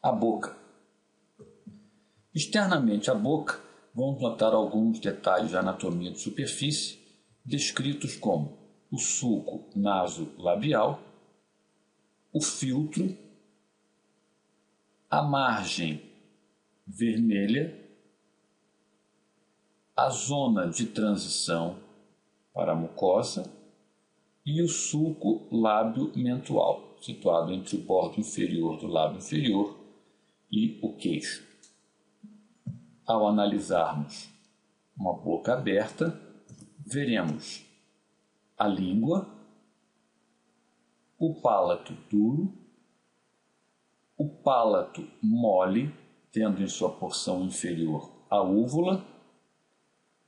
A boca. Externamente à boca, vamos notar alguns detalhes de anatomia de superfície, descritos como o sulco naso-labial, o filtro, a margem vermelha, a zona de transição para a mucosa e o sulco lábio-mentual, situado entre o bordo inferior do lábio inferior e o queixo. Ao analisarmos uma boca aberta, veremos a língua, o palato duro, o palato mole, tendo em sua porção inferior a úvula,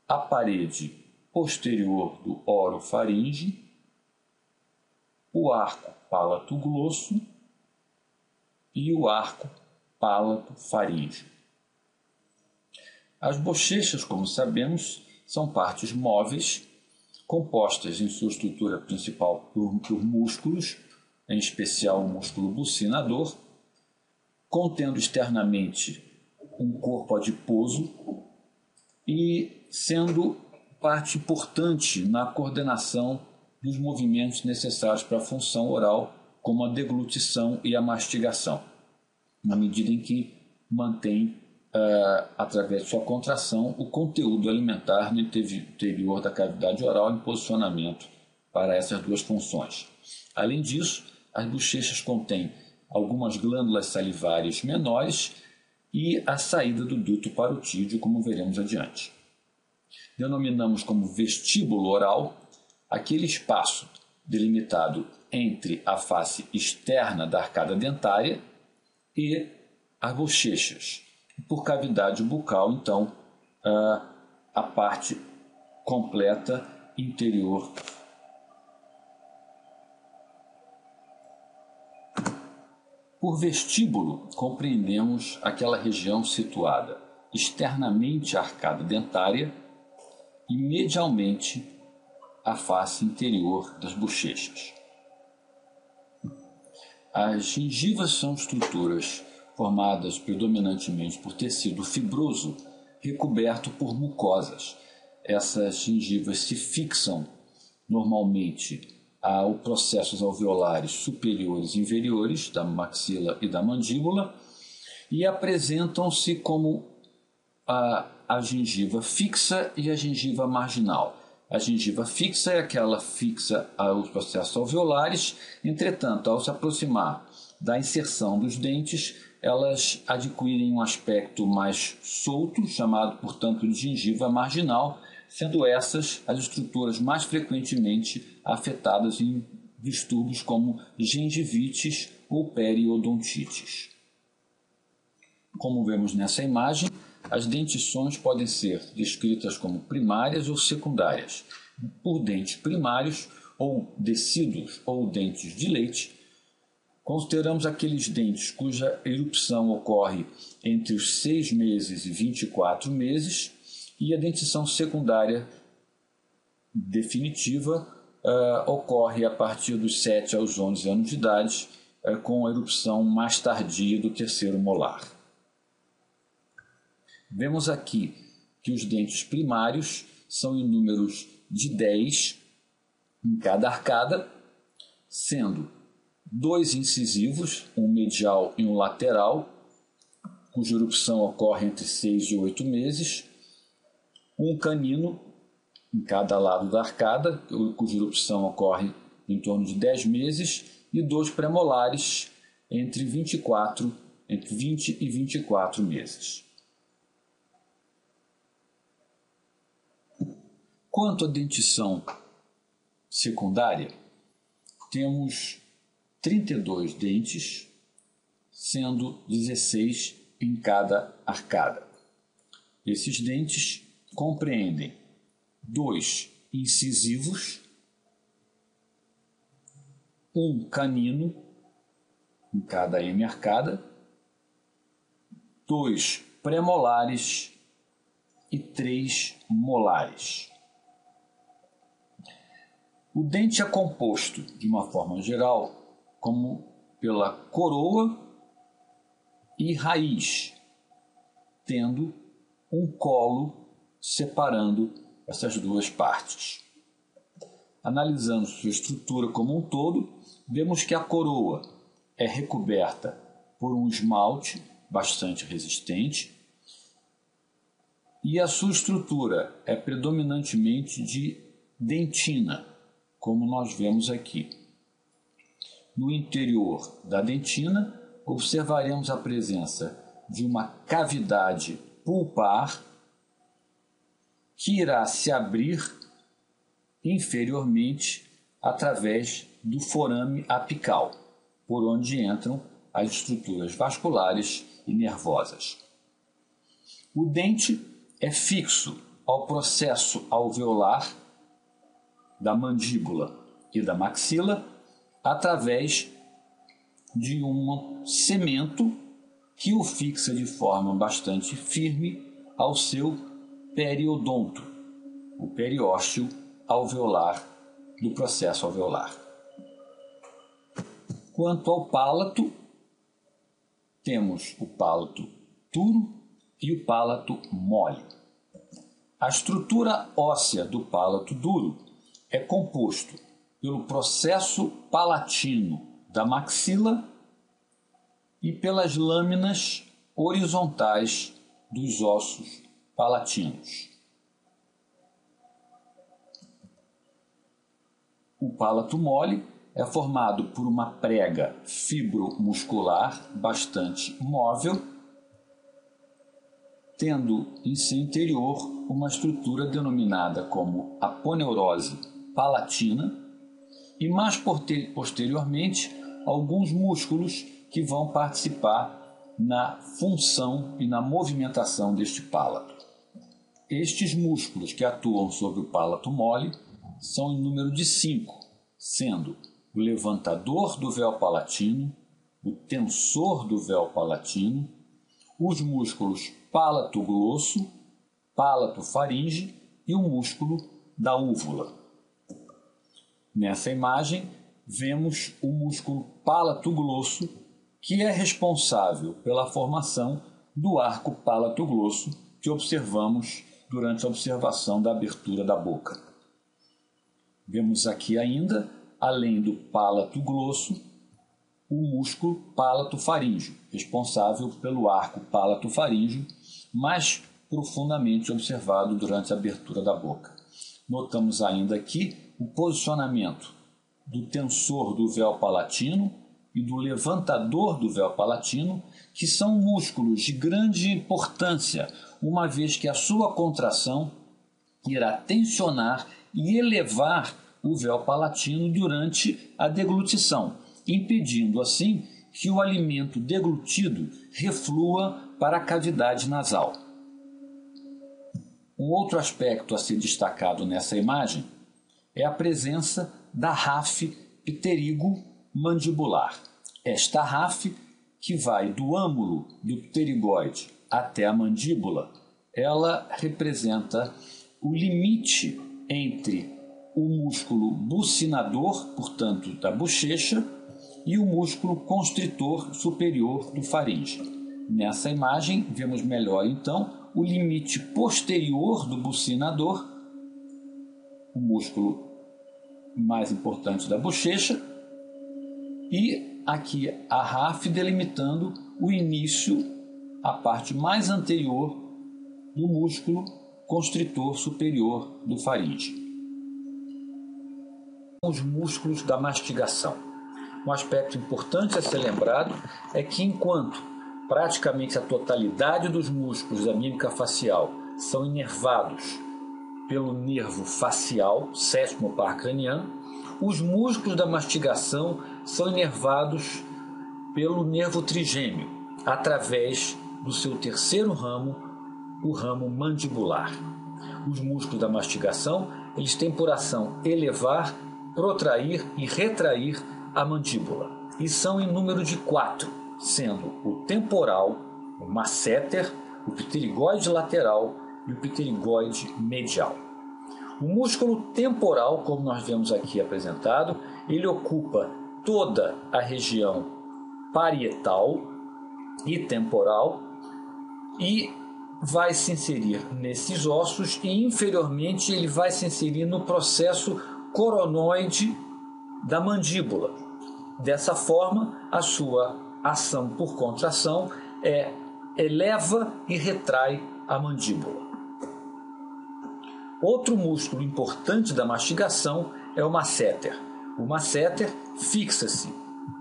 a parede posterior do orofaringe, o arco palato-glosso e o arco palato-faríngeo. As bochechas, como sabemos, são partes móveis, compostas em sua estrutura principal por músculos, em especial o músculo bucinador, contendo externamente um corpo adiposo e sendo parte importante na coordenação dos movimentos necessários para a função oral, como a deglutição e a mastigação, na medida em que mantém, através de sua contração, o conteúdo alimentar no interior da cavidade oral em posicionamento para essas duas funções. Além disso, as bochechas contêm algumas glândulas salivares menores e a saída do duto parotídeo, como veremos adiante. Denominamos como vestíbulo oral aquele espaço delimitado entre a face externa da arcada dentária e as bochechas. Por cavidade bucal, então, a parte completa interior. Por vestíbulo, compreendemos aquela região situada externamente à arcada dentária e medialmente à face interior das bochechas. As gengivas são estruturas formadas predominantemente por tecido fibroso recoberto por mucosas. Essas gengivas se fixam normalmente aos processos alveolares superiores e inferiores da maxila e da mandíbula e apresentam-se como a gengiva fixa e a gengiva marginal. A gengiva fixa é aquela fixa aos processos alveolares, entretanto, ao se aproximar da inserção dos dentes, elas adquirem um aspecto mais solto, chamado, portanto, de gengiva marginal, sendo essas as estruturas mais frequentemente afetadas em distúrbios como gengivites ou periodontites. Como vemos nessa imagem, as dentições podem ser descritas como primárias ou secundárias. Por dentes primários, ou decíduos, ou dentes de leite, consideramos aqueles dentes cuja erupção ocorre entre os 6 meses e 24 meses, e a dentição secundária definitiva ocorre a partir dos 7 aos 11 anos de idade, com a erupção mais tardia do terceiro molar. Vemos aqui que os dentes primários são em números de 10 em cada arcada, sendo 2 incisivos, um medial e um lateral, cuja erupção ocorre entre 6 e 8 meses, um canino em cada lado da arcada, cuja erupção ocorre em torno de 10 meses, e 2 premolares entre 20 e 24 meses. Quanto à dentição secundária, temos 32 dentes, sendo 16 em cada arcada. Esses dentes compreendem 2 incisivos, um canino em cada hemiarcada, 2 premolares e 3 molares. O dente é composto, de uma forma geral, como pela coroa e raiz, tendo um colo separando essas duas partes. Analisando sua estrutura como um todo, vemos que a coroa é recoberta por um esmalte bastante resistente e a sua estrutura é predominantemente de dentina, como nós vemos aqui. No interior da dentina, observaremos a presença de uma cavidade pulpar que irá se abrir inferiormente através do forame apical, por onde entram as estruturas vasculares e nervosas. O dente é fixo ao processo alveolar da mandíbula e da maxila através de um cemento que o fixa de forma bastante firme ao seu periodonto, o periósteo alveolar do processo alveolar. Quanto ao palato, temos o palato duro e o palato mole. A estrutura óssea do palato duro é composto pelo processo palatino da maxila e pelas lâminas horizontais dos ossos palatinos. O palato mole é formado por uma prega fibromuscular bastante móvel, tendo em seu interior uma estrutura denominada como aponeurose palatina e mais posteriormente alguns músculos que vão participar na função e na movimentação deste palato. Estes músculos que atuam sobre o palato mole são em número de 5, sendo o levantador do véu palatino, o tensor do véu palatino, os músculos palato glosso, palato faringe e o músculo da úvula. Nessa imagem, vemos o músculo palato glosso, que é responsável pela formação do arco palato glosso que observamos durante a observação da abertura da boca. Vemos aqui ainda, além do palato glosso, o músculo palato faríngeo, responsável pelo arco palato faríngeo, mais profundamente observado durante a abertura da boca. Notamos ainda aqui o posicionamento do tensor do véu palatino e do levantador do véu palatino, que são músculos de grande importância, uma vez que a sua contração irá tensionar e elevar o véu palatino durante a deglutição, impedindo assim que o alimento deglutido reflua para a cavidade nasal. Um outro aspecto a ser destacado nessa imagem é a presença da rafe pterigo-mandibular. Esta rafe, que vai do âmulo do pterigoide até a mandíbula, ela representa o limite entre o músculo bucinador, portanto, da bochecha, e o músculo constritor superior do faringe. Nessa imagem, vemos melhor, então, o limite posterior do bucinador, o músculo mais importante da bochecha, e aqui a rafe delimitando o início, a parte mais anterior do músculo constritor superior do faringe. Os músculos da mastigação. Um aspecto importante a ser lembrado é que enquanto praticamente a totalidade dos músculos da mímica facial são inervados pelo nervo facial, sétimo par craniano, os músculos da mastigação são inervados pelo nervo trigêmeo, através do seu terceiro ramo, o ramo mandibular. Os músculos da mastigação, eles têm por ação elevar, protrair e retrair a mandíbula, e são em número de 4, sendo o temporal, o masseter, o pterigoide lateral e o pterigoide medial. O músculo temporal, como nós vemos aqui apresentado, ele ocupa toda a região parietal, e temporal, e vai se inserir nesses ossos, e inferiormente ele vai se inserir no processo coronoide da mandíbula. Dessa forma, a sua ação por contração eleva e retrai a mandíbula. Outro músculo importante da mastigação é o masséter. O masséter fixa-se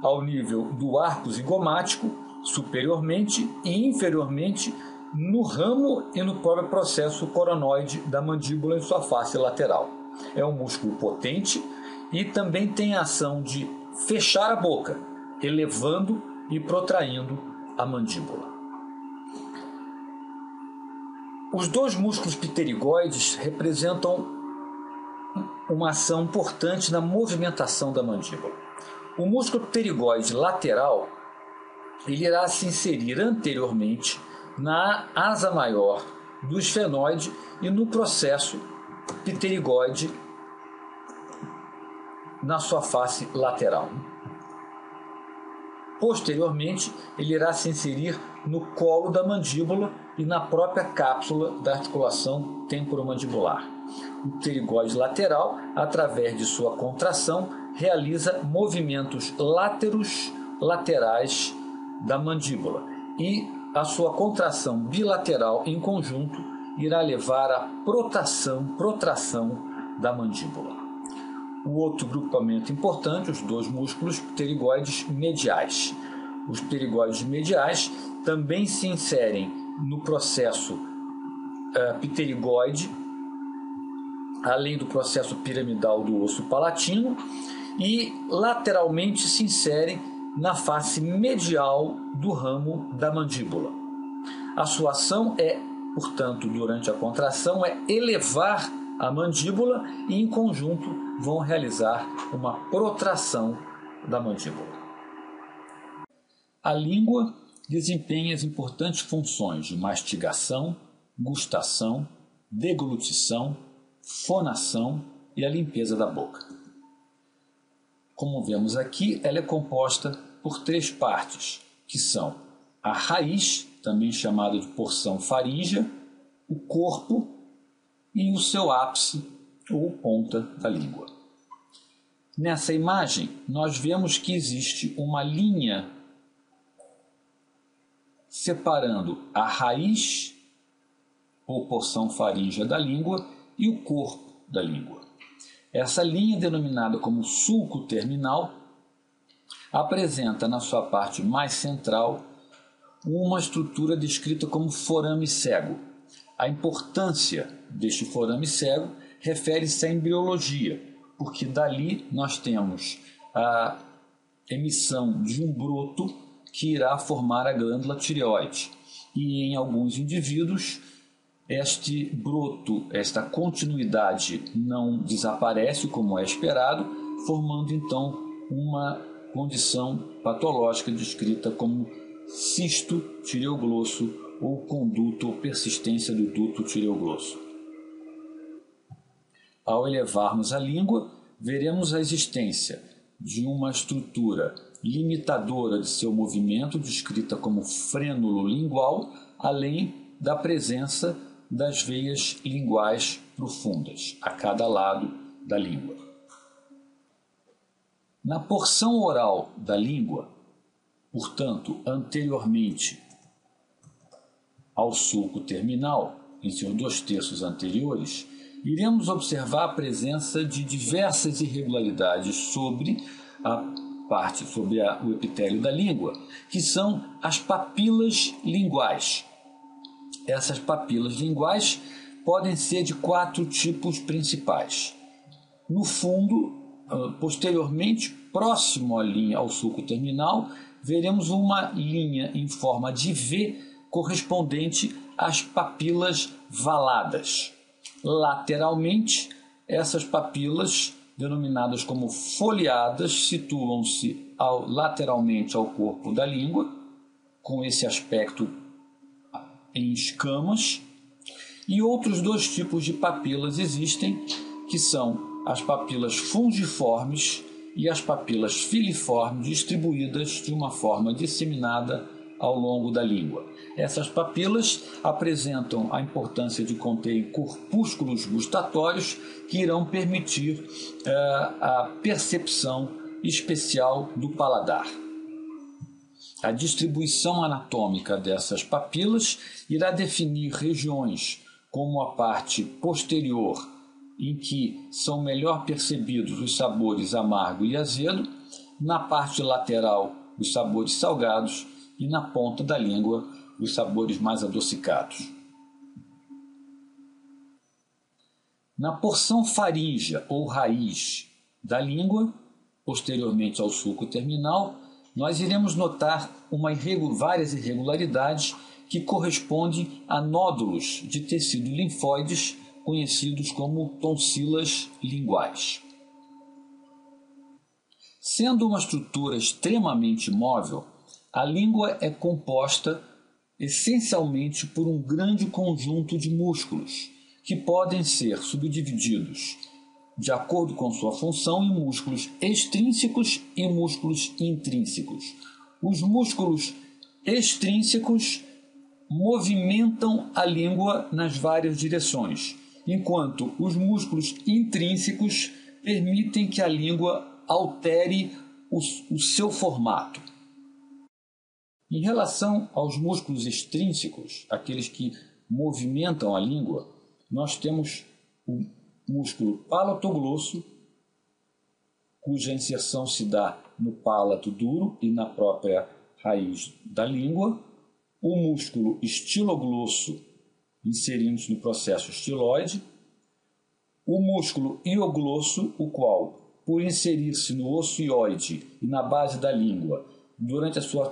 ao nível do arco zigomático, superiormente e inferiormente, no ramo e no próprio processo coronoide da mandíbula em sua face lateral. É um músculo potente e também tem a ação de fechar a boca, elevando e protraindo a mandíbula. Os dois músculos pterigoides representam uma ação importante na movimentação da mandíbula. O músculo pterigoide lateral ele irá se inserir anteriormente na asa maior do esfenoide e no processo pterigoide na sua face lateral. Posteriormente, ele irá se inserir no colo da mandíbula e na própria cápsula da articulação temporomandibular. O pterigoide lateral, através de sua contração, realiza movimentos laterais da mandíbula, e a sua contração bilateral em conjunto irá levar à protração da mandíbula. O outro grupamento importante, os dois músculos pterigoides mediais. Os pterigoides mediais também se inserem no processo pterigoide, além do processo piramidal do osso palatino, e lateralmente se inserem na face medial do ramo da mandíbula. A sua ação portanto, durante a contração, elevar a mandíbula e, em conjunto, vão realizar uma protração da mandíbula. A língua desempenha as importantes funções de mastigação, gustação, deglutição, fonação e a limpeza da boca. Como vemos aqui, ela é composta por 3 partes, que são a raiz, também chamada de porção faríngea, o corpo e o seu ápice ou ponta da língua. Nessa imagem, nós vemos que existe uma linha separando a raiz ou porção faríngea da língua e o corpo da língua. Essa linha, denominada como sulco terminal, apresenta na sua parte mais central uma estrutura descrita como forame cego. A importância deste forame cego refere-se à embriologia, porque dali nós temos a emissão de um broto que irá formar a glândula tireoide. E em alguns indivíduos, este broto, esta continuidade não desaparece como é esperado, formando então uma condição patológica descrita como cisto tireoglosso ou conduto ou persistência do duto tireoglosso. Ao elevarmos a língua, veremos a existência de uma estrutura limitadora de seu movimento, descrita como frênulo lingual, além da presença das veias linguais profundas, a cada lado da língua. Na porção oral da língua, portanto, anteriormente ao sulco terminal, em seus 2/3 anteriores, iremos observar a presença de diversas irregularidades sobre o epitélio da língua, que são as papilas linguais. Essas papilas linguais podem ser de 4 tipos principais. No fundo, posteriormente, próximo à linha, ao sulco terminal, veremos uma linha em forma de V correspondente às papilas valadas. Lateralmente, essas papilas, denominadas como foliadas, situam-se lateralmente ao corpo da língua, com esse aspecto em escamas. E outros 2 tipos de papilas existem, que são as papilas fungiformes e as papilas filiformes, distribuídas de uma forma disseminada ao longo da língua. Essas papilas apresentam a importância de conter corpúsculos gustatórios que irão permitir a percepção especial do paladar. A distribuição anatômica dessas papilas irá definir regiões como a parte posterior, em que são melhor percebidos os sabores amargo e azedo, na parte lateral os sabores salgados e na ponta da língua os sabores mais adocicados. Na porção faríngea ou raiz da língua, posteriormente ao sulco terminal, nós iremos notar várias irregularidades que correspondem a nódulos de tecido linfóides conhecidos como tonsilas linguais. Sendo uma estrutura extremamente móvel, a língua é composta essencialmente por um grande conjunto de músculos, que podem ser subdivididos de acordo com sua função em músculos extrínsecos e músculos intrínsecos. Os músculos extrínsecos movimentam a língua nas várias direções, enquanto os músculos intrínsecos permitem que a língua altere o seu formato. Em relação aos músculos extrínsecos, aqueles que movimentam a língua, nós temos o músculo palatoglosso, cuja inserção se dá no palato duro e na própria raiz da língua, o músculo estiloglosso, inserindo-se no processo estiloide, o músculo ioglosso, o qual, por inserir-se no osso ióide e na base da língua, durante a sua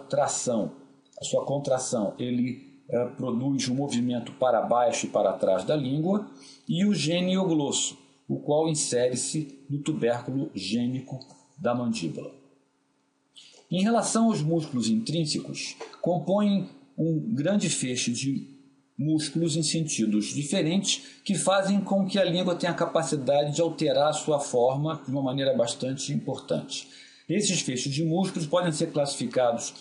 contração, ele produz um movimento para baixo e para trás da língua, e o gene ioglosso, o qual insere-se no tubérculo gênico da mandíbula. Em relação aos músculos intrínsecos, compõem um grande feixe de músculos em sentidos diferentes que fazem com que a língua tenha a capacidade de alterar a sua forma de uma maneira bastante importante. Esses feixes de músculos podem ser classificados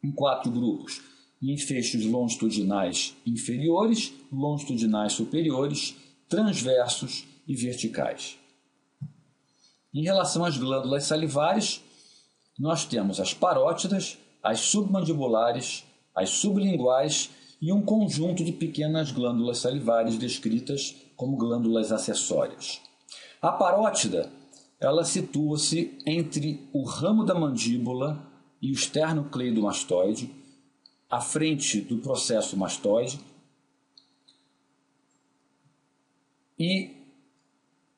em 4 grupos: em feixes longitudinais inferiores, longitudinais superiores, transversos e verticais. Em relação às glândulas salivares, nós temos as parótidas, as submandibulares, as sublinguais e um conjunto de pequenas glândulas salivares descritas como glândulas acessórias. A parótida, ela situa-se entre o ramo da mandíbula e o esternocleidomastoide, à frente do processo mastoide, e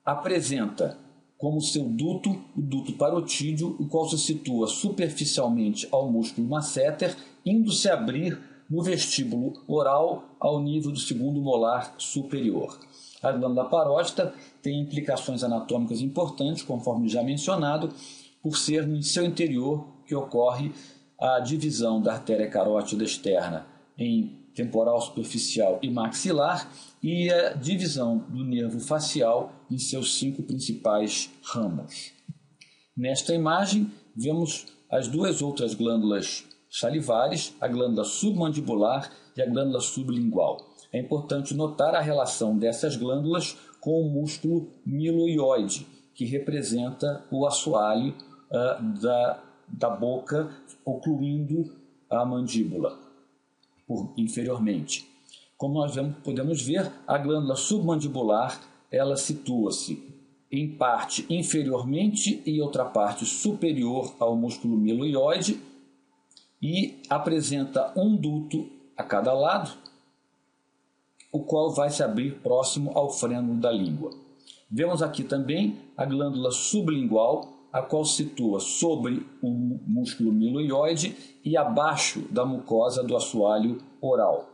apresenta como seu duto o duto parotídeo, o qual se situa superficialmente ao músculo masseter, indo-se abrir no vestíbulo oral ao nível do segundo molar superior. A glândula parótida tem implicações anatômicas importantes, conforme já mencionado, por ser no seu interior que ocorre a divisão da artéria carótida externa em temporal, superficial e maxilar, e a divisão do nervo facial em seus 5 principais ramos. Nesta imagem, vemos as 2 outras glândulas salivares, a glândula submandibular e a glândula sublingual. É importante notar a relação dessas glândulas com o músculo miloioide, que representa o assoalho da boca, ocluindo a mandíbula inferiormente. Como nós podemos ver, a glândula submandibular ela situa-se em parte inferiormente e outra parte superior ao músculo miloioide e apresenta um duto a cada lado, o qual vai se abrir próximo ao frênulo da língua. Vemos aqui também a glândula sublingual, a qual se situa sobre o músculo miloioide e abaixo da mucosa do assoalho oral.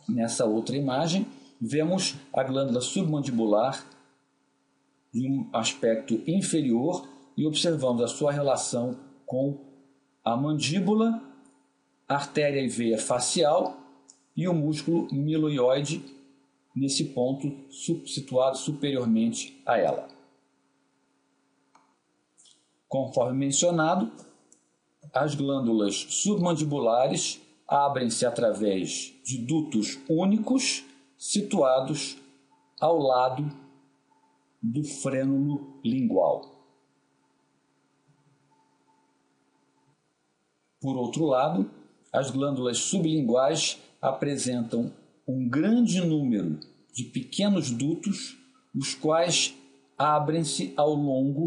Nessa outra imagem, vemos a glândula submandibular de um aspecto inferior e observamos a sua relação com a mandíbula, artéria e veia facial e o músculo miloioide nesse ponto situado superiormente a ela. Conforme mencionado, as glândulas submandibulares abrem-se através de dutos únicos situados ao lado do frênulo lingual. Por outro lado, as glândulas sublinguais apresentam um grande número de pequenos dutos, os quais abrem-se ao longo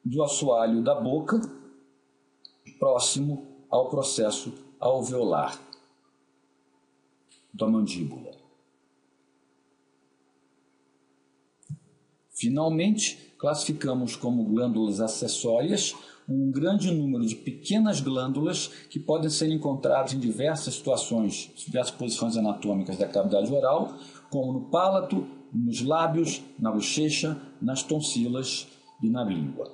do assoalho da boca, próximo ao processo alveolar da mandíbula. Finalmente, classificamos como glândulas acessórias um grande número de pequenas glândulas que podem ser encontradas em diversas situações, diversas posições anatômicas da cavidade oral, como no palato, nos lábios, na bochecha, nas tonsilas e na língua.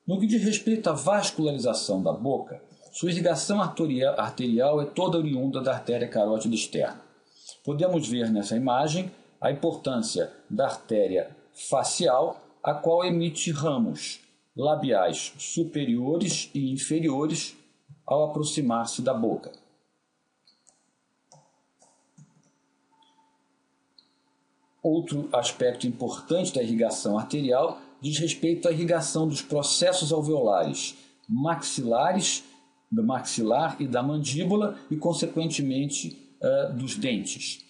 No que diz respeito à vascularização da boca, sua irrigação arterial é toda oriunda da artéria carótida externa. Podemos ver nessa imagem a importância da artéria facial, a qual emite ramos labiais superiores e inferiores ao aproximar-se da boca. Outro aspecto importante da irrigação arterial diz respeito à irrigação dos processos alveolares maxilares, do maxilar e da mandíbula e, consequentemente, dos dentes.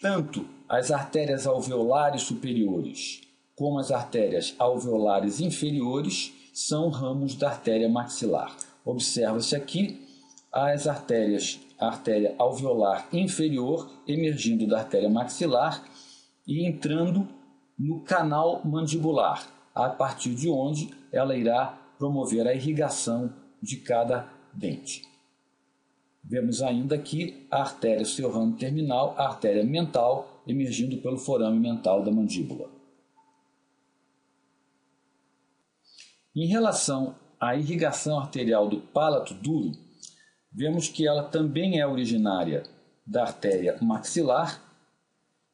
Tanto as artérias alveolares superiores como as artérias alveolares inferiores são ramos da artéria maxilar. Observa-se aqui a artéria alveolar inferior emergindo da artéria maxilar e entrando no canal mandibular, a partir de onde ela irá promover a irrigação de cada dente. Vemos ainda aqui a artéria seu ramo terminal, a artéria mental, emergindo pelo forame mental da mandíbula. Em relação à irrigação arterial do palato duro, vemos que ela também é originária da artéria maxilar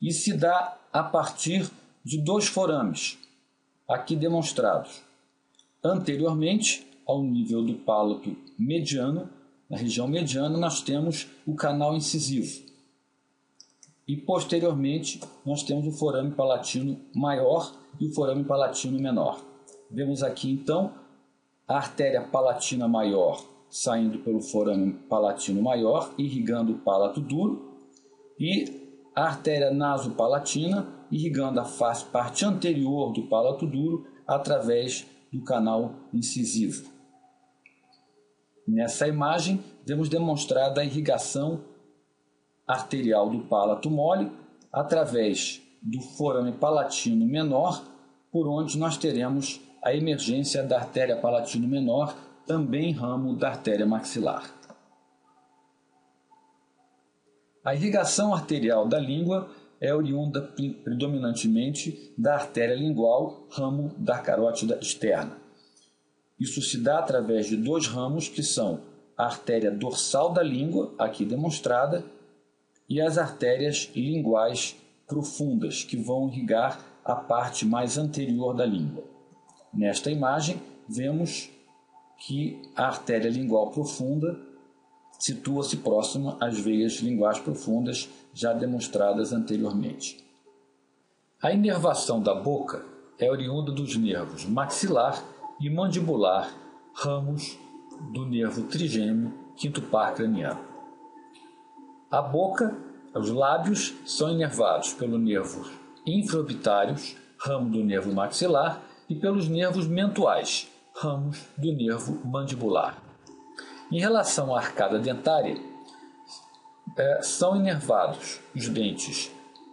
e se dá a partir de dois forames, aqui demonstrados. Anteriormente, ao nível do palato mediano, na região mediana, nós temos o canal incisivo. E, posteriormente, nós temos o forame palatino maior e o forame palatino menor. Vemos aqui, então, a artéria palatina maior saindo pelo forame palatino maior, irrigando o palato duro, e a artéria nasopalatina irrigando a parte anterior do palato duro através do canal incisivo. Nessa imagem, vemos demonstrada a irrigação arterial do palato mole através do forame palatino menor, por onde nós teremos a emergência da artéria palatino menor, também ramo da artéria maxilar. A irrigação arterial da língua é oriunda predominantemente da artéria lingual, ramo da carótida externa. Isso se dá através de dois ramos que são a artéria dorsal da língua, aqui demonstrada, e as artérias linguais profundas, que vão irrigar a parte mais anterior da língua. Nesta imagem, vemos que a artéria lingual profunda situa-se próxima às veias linguais profundas, já demonstradas anteriormente. A inervação da boca é oriunda dos nervos maxilar e mandibular, ramos do nervo trigêmeo, quinto par craniano. A boca, os lábios, são inervados pelo nervo infraorbitários, ramo do nervo maxilar, e pelos nervos mentuais, ramos do nervo mandibular. Em relação à arcada dentária, são inervados os dentes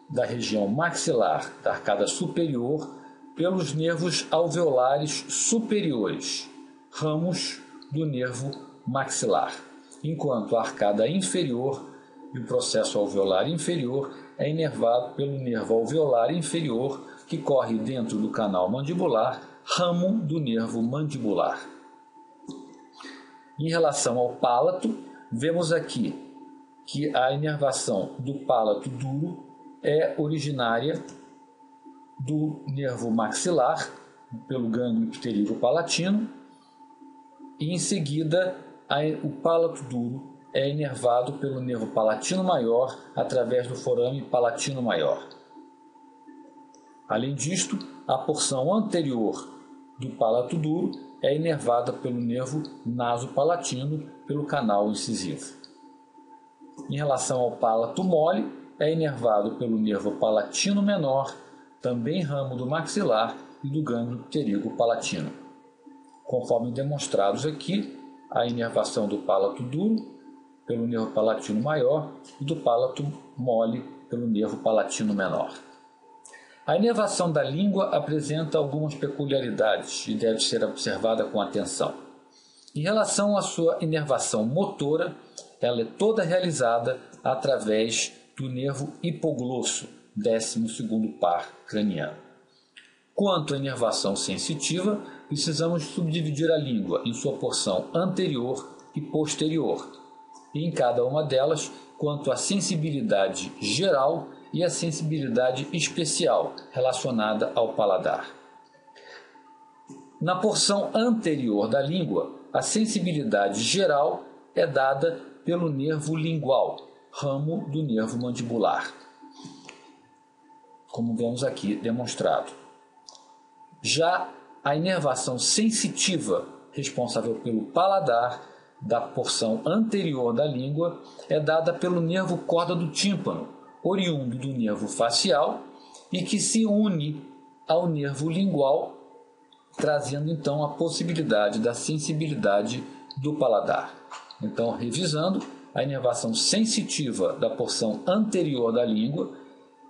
da região maxilar, da arcada superior, pelos nervos alveolares superiores, ramos do nervo maxilar, enquanto a arcada inferior e o processo alveolar inferior é inervado pelo nervo alveolar inferior, que corre dentro do canal mandibular, ramo do nervo mandibular. Em relação ao palato, vemos aqui que a inervação do palato duro é originária do nervo maxilar, pelo gânglio pterígio palatino, e em seguida o palato duro é inervado pelo nervo palatino maior através do forame palatino maior. Além disto, a porção anterior do palato duro é inervada pelo nervo nasopalatino pelo canal incisivo. Em relação ao palato mole, é inervado pelo nervo palatino menor, também ramo do maxilar e do gânglio pterígo-palatino. Conforme demonstrados aqui, a inervação do palato duro pelo nervo palatino maior e do palato mole pelo nervo palatino menor. A inervação da língua apresenta algumas peculiaridades e deve ser observada com atenção. Em relação à sua inervação motora, ela é toda realizada através do nervo hipoglosso, 12º par craniano. Quanto à inervação sensitiva, precisamos subdividir a língua em sua porção anterior e posterior, e em cada uma delas, quanto à sensibilidade geral e a sensibilidade especial relacionada ao paladar. Na porção anterior da língua, a sensibilidade geral é dada pelo nervo lingual, ramo do nervo mandibular, como vemos aqui demonstrado. Já a inervação sensitiva, responsável pelo paladar, da porção anterior da língua, é dada pelo nervo corda do tímpano, oriundo do nervo facial e que se une ao nervo lingual, trazendo então a possibilidade da sensibilidade do paladar. Então, revisando, a inervação sensitiva da porção anterior da língua,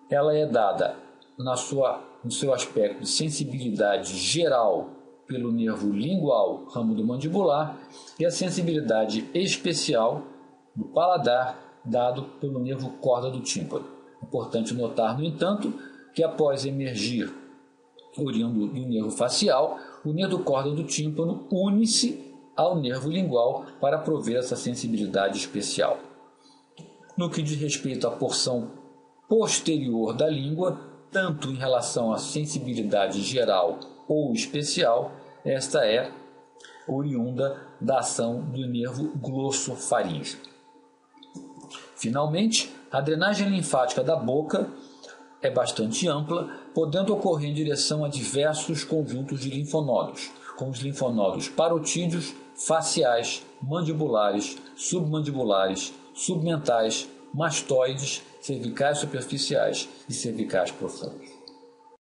ela é dada no seu aspecto de sensibilidade geral pelo nervo lingual, ramo do mandibular, e a sensibilidade especial do paladar, dado pelo nervo corda do tímpano. Importante notar, no entanto, que após emergir oriundo do nervo facial, o nervo corda do tímpano une-se ao nervo lingual para prover essa sensibilidade especial. No que diz respeito à porção posterior da língua, tanto em relação à sensibilidade geral ou especial, esta é oriunda da ação do nervo glossofaríngeo. Finalmente, a drenagem linfática da boca é bastante ampla, podendo ocorrer em direção a diversos conjuntos de linfonodos, como os linfonodos parotídeos, faciais, mandibulares, submandibulares, submentais, mastoides, cervicais superficiais e cervicais profundos.